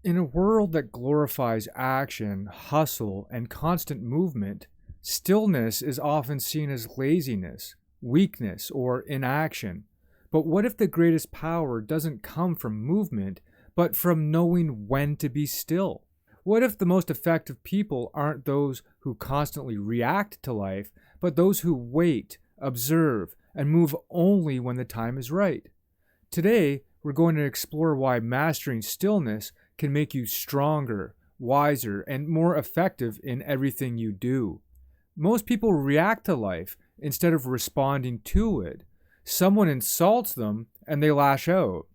In a world that glorifies action, hustle, and constant movement, stillness is often seen as laziness, weakness, or inaction. But what if the greatest power doesn't come from movement, but from knowing when to be still? What if the most effective people aren't those who constantly react to life, but those who wait, observe, and move only when the time is right? Today, we're going to explore why mastering stillness can make you stronger, wiser, and more effective in everything you do. Most people react to life instead of responding to it. Someone insults them and they lash out.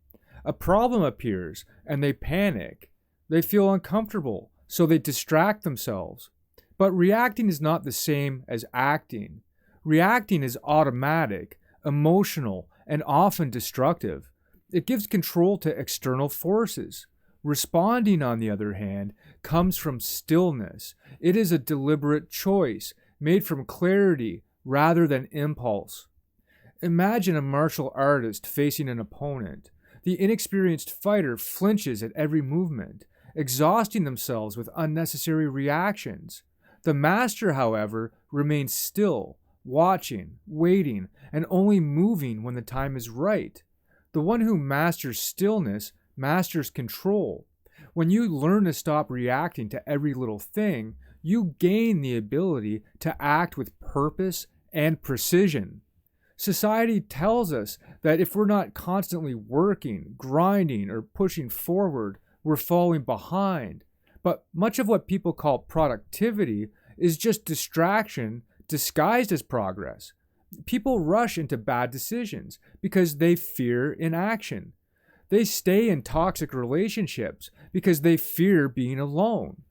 A problem appears and they panic. They feel uncomfortable, so they distract themselves. But reacting is not the same as acting. Reacting is automatic, emotional, and often destructive. It gives control to external forces. Responding, on the other hand, comes from stillness. It is a deliberate choice, made from clarity rather than impulse. Imagine a martial artist facing an opponent. The inexperienced fighter flinches at every movement, exhausting themselves with unnecessary reactions. The master, however, remains still, watching, waiting, and only moving when the time is right. The one who masters stillness masters control. When you learn to stop reacting to every little thing, you gain the ability to act with purpose and precision. Society tells us that if we're not constantly working, grinding, or pushing forward, we're falling behind. But much of what people call productivity is just distraction disguised as progress. People rush into bad decisions because they fear inaction. They stay in toxic relationships because they fear being alone.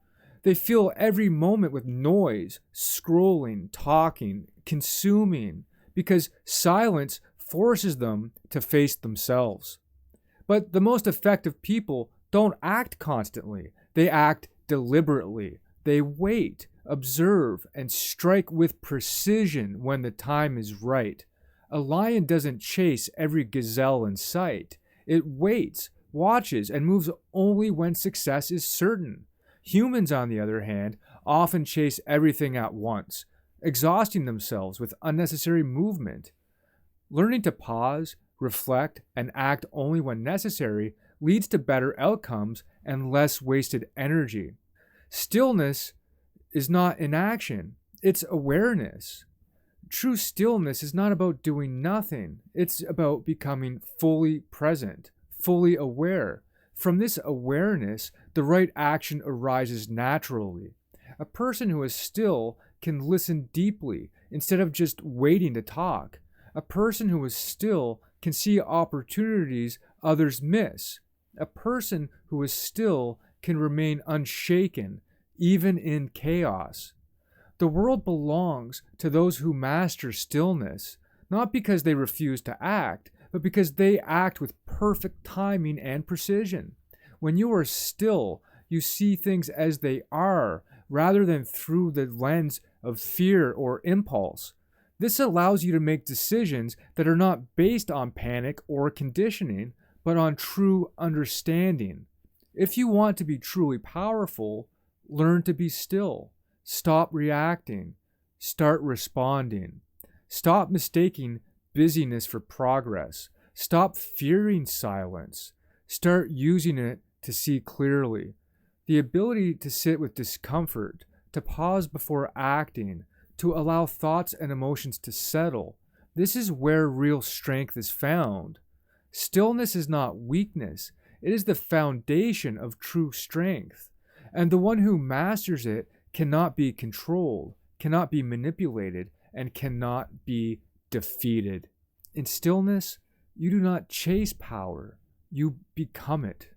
They fill every moment with noise, scrolling, talking, consuming, because silence forces them to face themselves. But the most effective people don't act constantly. They act deliberately. They wait, observe, and strike with precision when the time is right. A lion doesn't chase every gazelle in sight. It waits, watches, and moves only when success is certain. Humans, on the other hand, often chase everything at once, exhausting themselves with unnecessary movement. Learning to pause, reflect, and act only when necessary leads to better outcomes and less wasted energy. Stillness is not inaction, it's awareness. True stillness is not about doing nothing. It's about becoming fully present, fully aware. From this awareness, the right action arises naturally. A person who is still can listen deeply instead of just waiting to talk. A person who is still can see opportunities others miss. A person who is still can remain unshaken, even in chaos. The world belongs to those who master stillness, not because they refuse to act, but because they act with perfect timing and precision. When you are still, you see things as they are, rather than through the lens of fear or impulse. This allows you to make decisions that are not based on panic or conditioning, but on true understanding. If you want to be truly powerful, learn to be still. Stop reacting. Start responding. Stop mistaking busyness for progress. Stop fearing silence. Start using it to see clearly. The ability to sit with discomfort, to pause before acting, to allow thoughts and emotions to settle. This is where real strength is found. Stillness is not weakness. It is the foundation of true strength. And the one who masters it cannot be controlled, cannot be manipulated, and cannot be defeated. In stillness, you do not chase power, you become it.